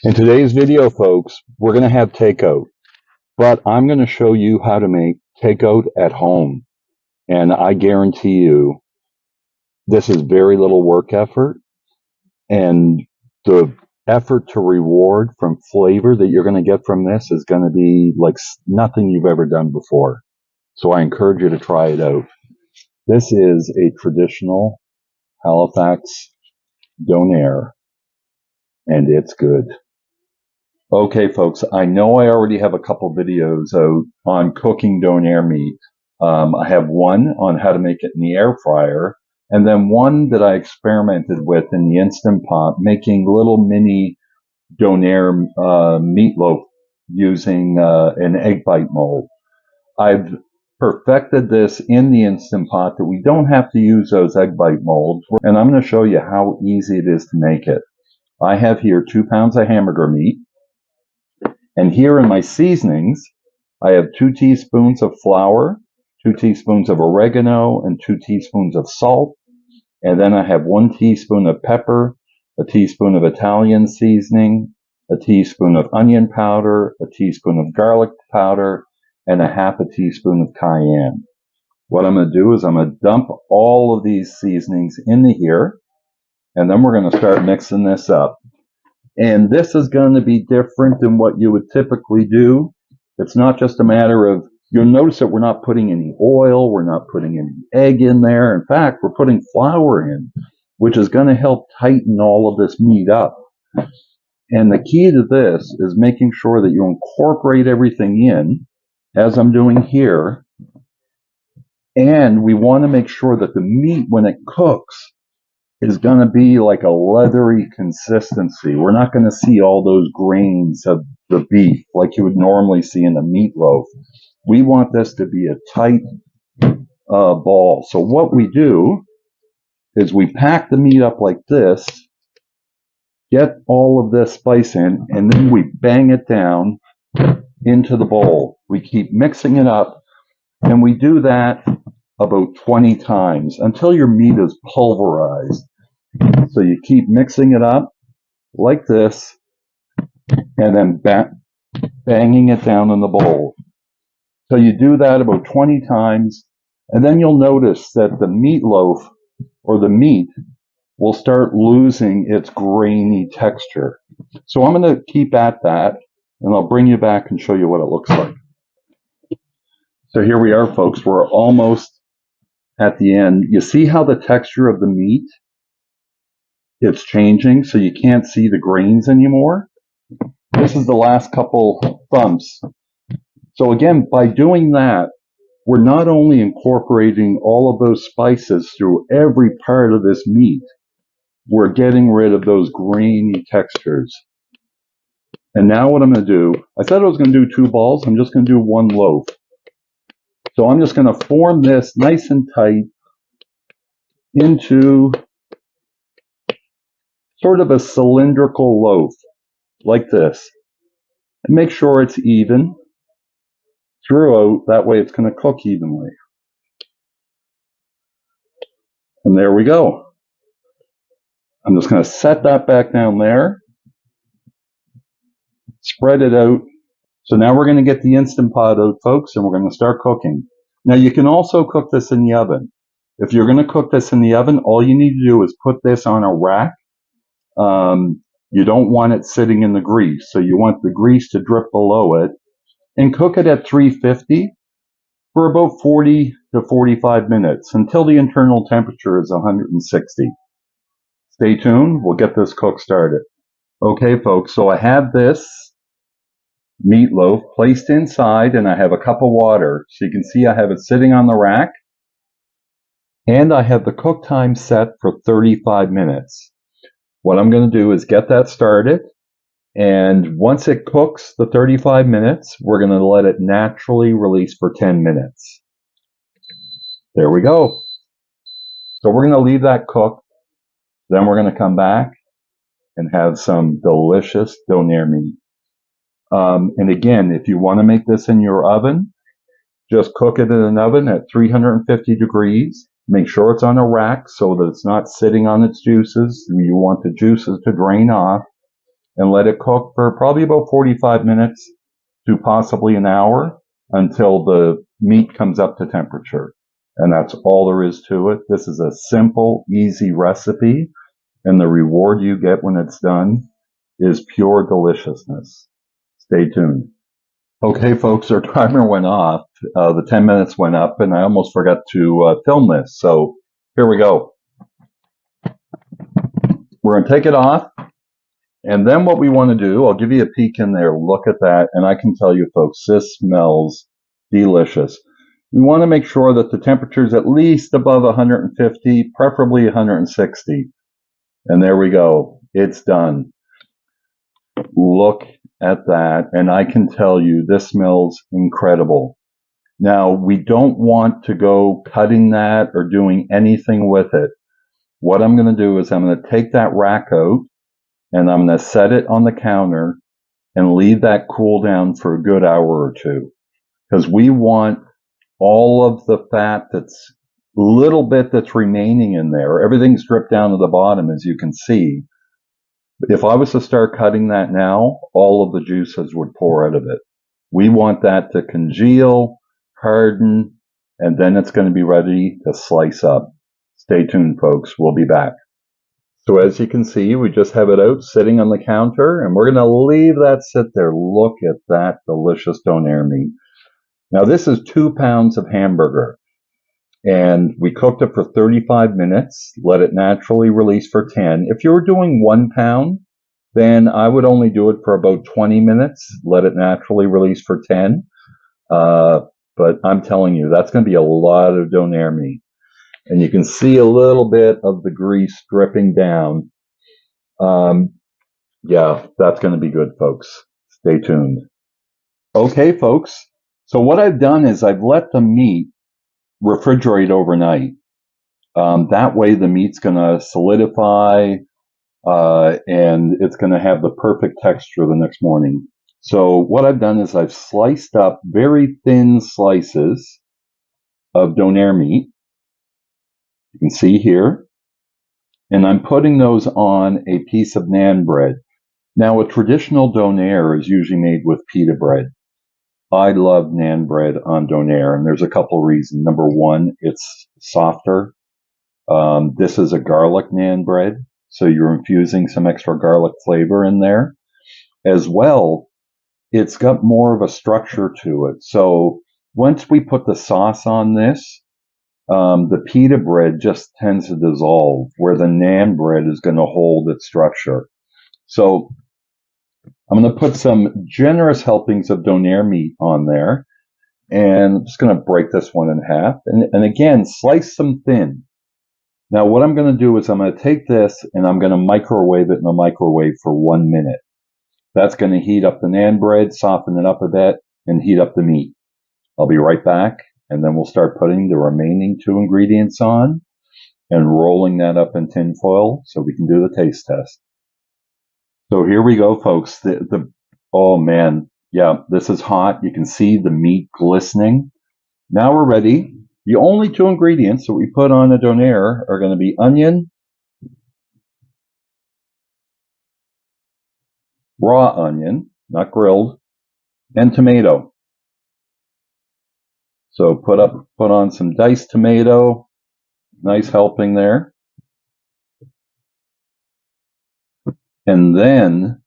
In today's video, folks, we're going to have takeout, but I'm going to show you how to make takeout at home. And I guarantee you, this is very little work effort, and the effort to reward from flavor that you're going to get from this is going to be like nothing you've ever done before. So I encourage you to try it out. This is a traditional Halifax Donair, and it's good. Okay, folks, I know I already have a couple videos out on cooking Donair meat. I have one on how to make it in the air fryer, and then one that I experimented with in the Instant Pot, making little mini Donair meatloaf using an egg bite mold. I've perfected this in the Instant Pot that we don't have to use those egg bite molds, and I'm going to show you how easy it is to make it. I have here 2 pounds of hamburger meat. And here in my seasonings, I have 2 teaspoons of flour, 2 teaspoons of oregano, and 2 teaspoons of salt. And then I have 1 teaspoon of pepper, a teaspoon of Italian seasoning, a teaspoon of onion powder, a teaspoon of garlic powder, and a half a teaspoon of cayenne. What I'm going to do is I'm going to dump all of these seasonings into here, and then we're going to start mixing this up. And this is going to be different than what you would typically do. It's not just a matter of, you'll notice that we're not putting any oil, we're not putting any egg in there. In fact, we're putting flour in, which is going to help tighten all of this meat up. And the key to this is making sure that you incorporate everything in, as I'm doing here. And we want to make sure that the meat, when it cooks, is going to be like a leathery consistency. We're not going to see all those grains of the beef like you would normally see in a meatloaf. We want this to be a tight ball. So what we do is we pack the meat up like this, get all of this spice in, and then we bang it down into the bowl. We keep mixing it up, and we do that about 20 times until your meat is pulverized. So you keep mixing it up like this, and then banging it down in the bowl. So you do that about 20 times, and then you'll notice that the meatloaf or the meat will start losing its grainy texture. So I'm going to keep at that, and I'll bring you back and show you what it looks like. So here we are, folks. We're almost at the end. You see how the texture of the meat, it's changing, so you can't see the grains anymore. This is the last couple thumps. So again, by doing that, we're not only incorporating all of those spices through every part of this meat, we're getting rid of those grainy textures. And now what I'm going to do, I said I was going to do 2 balls, I'm just going to do 1 loaf. So I'm just going to form this nice and tight into sort of a cylindrical loaf, like this. And make sure it's even throughout, that way it's going to cook evenly. And there we go. I'm just going to set that back down there, spread it out. So now we're going to get the Instant Pot out, folks, and we're going to start cooking. Now you can also cook this in the oven. If you're going to cook this in the oven, all you need to do is put this on a rack. You don't want it sitting in the grease, so you want the grease to drip below it, and cook it at 350 for about 40 to 45 minutes until the internal temperature is 160. Stay tuned, we'll get this cook started. Okay, folks, so I have this meatloaf placed inside, and I have a cup of water. So you can see I have it sitting on the rack, and I have the cook time set for 35 minutes. What I'm going to do is get that started, and once it cooks the 35 minutes, we're going to let it naturally release for 10 minutes. There we go. So we're going to leave that cook, then we're going to come back and have some delicious Donair meat. And again, if you want to make this in your oven, just cook it in an oven at 350 degrees. Make sure it's on a rack so that it's not sitting on its juices. You want the juices to drain off. and let it cook for probably about 45 minutes to possibly an hour until the meat comes up to temperature. And that's all there is to it. This is a simple, easy recipe, and the reward you get when it's done is pure deliciousness. Stay tuned. Okay, folks, our timer went off. The 10 minutes went up, and I almost forgot to film this. So here we go. We're going to take it off. And then what we want to do, I'll give you a peek in there. Look at that. And I can tell you, folks, this smells delicious. You want to make sure that the temperature is at least above 150, preferably 160. And there we go. It's done. Look at that. And I can tell you, this smells incredible. Now, we don't want to go cutting that or doing anything with it. What I'm going to do is I'm going to take that rack out, and I'm going to set it on the counter and leave that cool down for a good hour or two. Because we want all of the fat that's little bit that's remaining in there. Everything's dripped down to the bottom, as you can see. If I was to start cutting that now, all of the juices would pour out of it. We want that to congeal, harden, and then it's going to be ready to slice up. Stay tuned, folks. We'll be back. So as you can see, we just have it out sitting on the counter, and we're going to leave that sit there. Look at that delicious Donair meat. Now this is 2 pounds of hamburger, and we cooked it for 35 minutes, let it naturally release for 10. If you were doing 1 pound, then I would only do it for about 20 minutes, let it naturally release for 10. But I'm telling you, that's going to be a lot of Donair meat. And you can see a little bit of the grease dripping down. Yeah, that's going to be good, folks. Stay tuned. Okay, folks. So what I've done is I've let the meat refrigerate overnight. That way the meat's going to solidify, and it's going to have the perfect texture the next morning. So what I've done is I've sliced up very thin slices of Donair meat. You can see here. And I'm putting those on a piece of naan bread. Now, a traditional Donair is usually made with pita bread. I love naan bread on Donair, and there's a couple reasons. Number one, it's softer. This is a garlic naan bread, so you're infusing some extra garlic flavor in there. As well, it's got more of a structure to it. So once we put the sauce on this, the pita bread just tends to dissolve, where the naan bread is going to hold its structure. So I'm going to put some generous helpings of Donair meat on there, and I'm just going to break this one in half, and again, slice them thin. Now what I'm going to do is I'm going to take this and I'm going to microwave it in the microwave for 1 minute. That's going to heat up the naan bread, soften it up a bit, and heat up the meat. I'll be right back, and then we'll start putting the remaining 2 ingredients on and rolling that up in tin foil so we can do the taste test. So here we go, folks. Oh man, yeah, this is hot. You can see the meat glistening. Now we're ready. The only 2 ingredients that we put on a Donair are going to be onion, raw onion, not grilled, and tomato. So put on some diced tomato, nice helping there. And then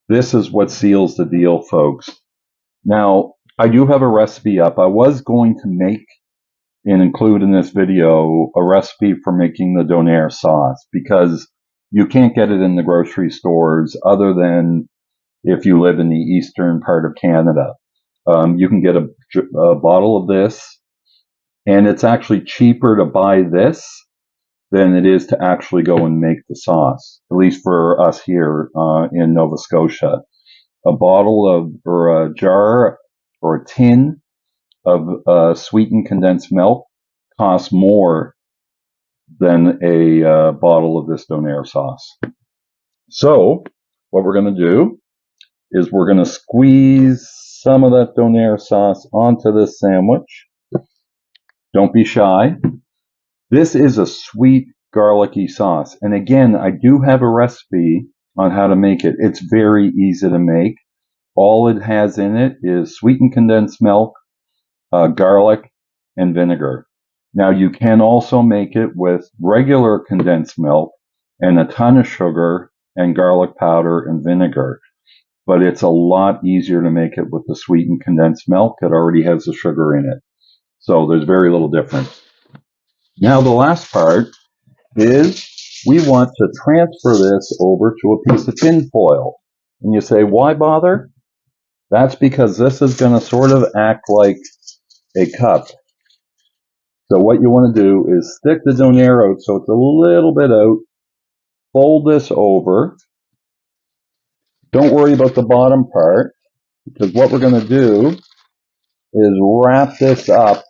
this is what seals the deal, folks. Now, I do have a recipe up. I was going to make and include in this video a recipe for making the Donair sauce, because you can't get it in the grocery stores other than if you live in the eastern part of Canada. You can get a bottle of this, and it's actually cheaper to buy this than it is to actually go and make the sauce, at least for us here in Nova Scotia. A bottle of, or a jar, or a tin of sweetened condensed milk costs more than a bottle of this Donair sauce. So what we're going to do is we're going to squeeze some of that Donair sauce onto this sandwich. Don't be shy. This is a sweet garlicky sauce. And again, I do have a recipe on how to make it. It's very easy to make. All it has in it is sweetened condensed milk, garlic, and vinegar. Now you can also make it with regular condensed milk and a ton of sugar and garlic powder and vinegar. But it's a lot easier to make it with the sweetened condensed milk. It already has the sugar in it. So there's very little difference. Now the last part is we want to transfer this over to a piece of tin foil. And you say, why bother? That's because this is going to sort of act like a cup. So what you want to do is stick the Donair out so it's a little bit out. Fold this over. Don't worry about the bottom part, because what we're going to do is wrap this up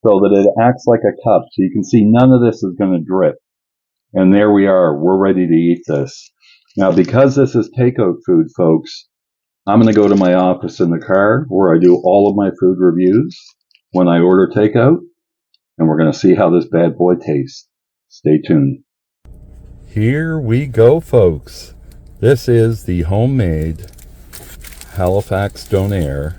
so that it acts like a cup. So you can see none of this is going to drip. And there we are. We're ready to eat this. Now, because this is takeout food, folks, I'm going to go to my office in the car where I do all of my food reviews when I order takeout. And we're going to see how this bad boy tastes. Stay tuned. Here we go, folks. This is the homemade Halifax Donair.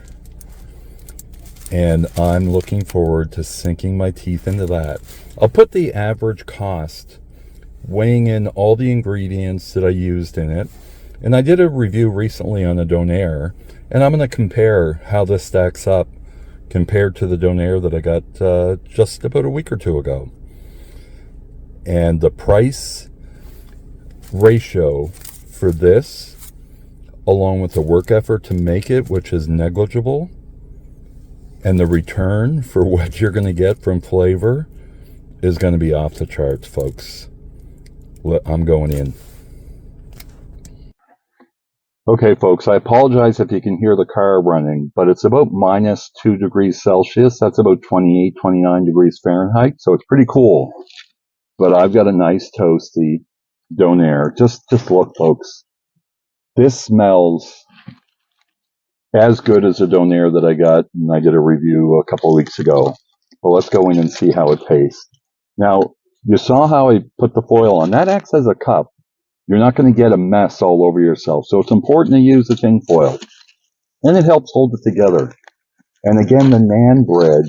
And I'm looking forward to sinking my teeth into that. I'll put the average cost, weighing in all the ingredients that I used in it. And I did a review recently on a Donair, and I'm going to compare how this stacks up compared to the Donair that I got just about a week or two ago. And the price ratio for this, along with the work effort to make it, which is negligible, and the return for what you're going to get from flavor is going to be off the charts, folks. I'm going in. Okay, folks, I apologize if you can hear the car running, but it's about minus 2 degrees Celsius. That's about 28, 29 degrees Fahrenheit, so it's pretty cool. But I've got a nice toasty Donair. Just look, folks. This smells as good as a Donair that I got, and I did a review a couple of weeks ago. Well, let's go in and see how it tastes. Now, you saw how I put the foil on. That acts as a cup. You're not going to get a mess all over yourself. So it's important to use the tin foil. And it helps hold it together. And again, the naan bread,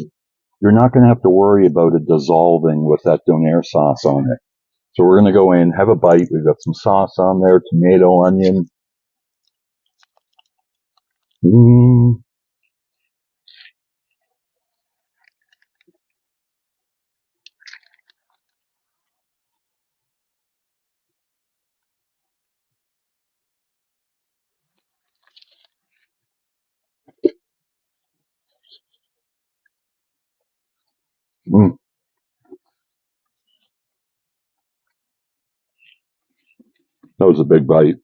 you're not going to have to worry about it dissolving with that Donair sauce on it. So we're going to go in, have a bite. We've got some sauce on there, tomato, onion. That was a big bite.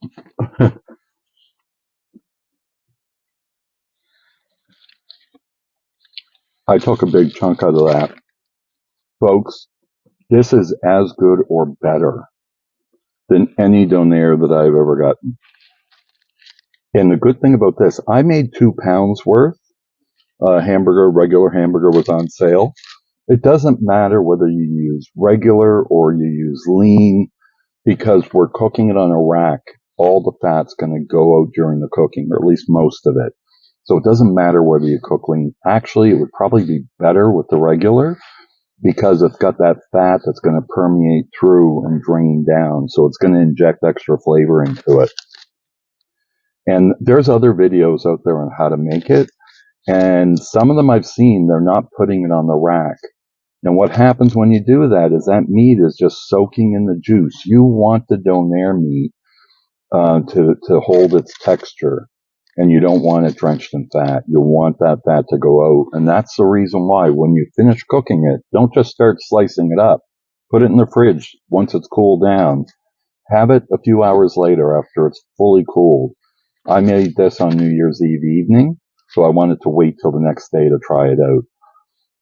I took a big chunk out of that. Folks, this is as good or better than any Donair that I've ever gotten. And the good thing about this, I made 2 pounds worth. Regular hamburger was on sale. It doesn't matter whether you use regular or you use lean, because we're cooking it on a rack. All the fat's going to go out during the cooking, or at least most of it. So it doesn't matter whether you cook lean. Actually, it would probably be better with the regular, because it's got that fat that's going to permeate through and drain down. So it's going to inject extra flavor into it. And there's other videos out there on how to make it. And some of them I've seen, they're not putting it on the rack. And what happens when you do that is that meat is just soaking in the juice. You want the Donair meat to hold its texture, and you don't want it drenched in fat. You want that fat to go out. And that's the reason why when you finish cooking it, don't just start slicing it up. Put it in the fridge once it's cooled down. Have it a few hours later after it's fully cooled. I made this on New Year's Eve evening, so I wanted to wait till the next day to try it out.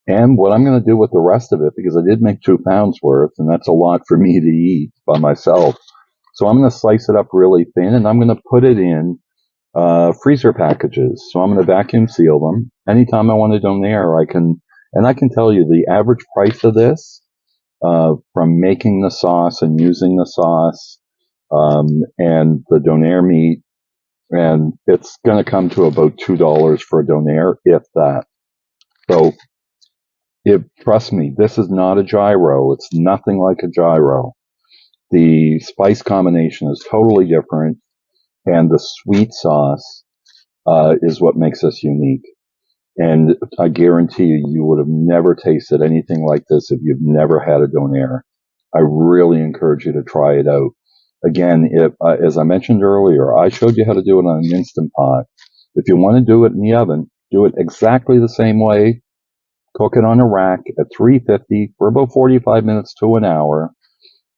And what I'm going to do with the rest of it, because I did make 2 pounds worth, and that's a lot for me to eat by myself. So I'm going to slice it up really thin, and I'm going to put it in freezer packages. So I'm going to vacuum seal them. Anytime I want a Donair, I can tell you the average price of this, from making the sauce and using the sauce, and the Donair meat, and it's going to come to about $2 for a Donair, if that. So, trust me, this is not a gyro. It's nothing like a gyro. The spice combination is totally different, and the sweet sauce is what makes us unique. And I guarantee you, you would have never tasted anything like this if you've never had a Donair. I really encourage you to try it out. Again, as I mentioned earlier, I showed you how to do it on an Instant Pot. If you want to do it in the oven, do it exactly the same way. Cook it on a rack at 350 for about 45 minutes to an hour,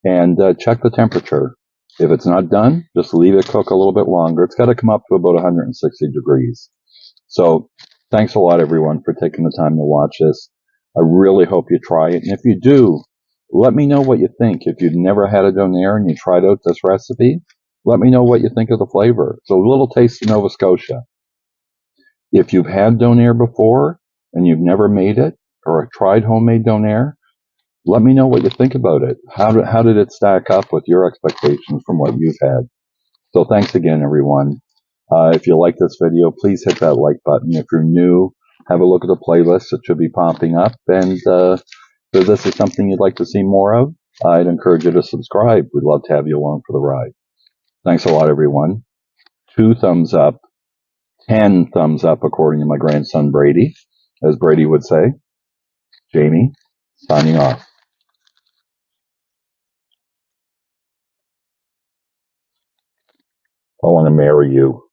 and check the temperature. If it's not done, just leave it cook a little bit longer. It's got to come up to about 160 degrees. So thanks a lot, everyone, for taking the time to watch this. I really hope you try it. And if you do, let me know what you think. If you've never had a Donair and you tried out this recipe, let me know what you think of the flavor. So a little taste of Nova Scotia. If you've had Donair before and you've never made it or tried homemade Donair, let me know what you think about it. How did it stack up with your expectations from what you've had? So thanks again, everyone. If you like this video, please hit that like button. If you're new, have a look at the playlist. It should be popping up. And if this is something you'd like to see more of, I'd encourage you to subscribe. We'd love to have you along for the ride. Thanks a lot, everyone. 2 thumbs up, 10 thumbs up, according to my grandson Brady, as Brady would say. Jamie, signing off. I want to marry you.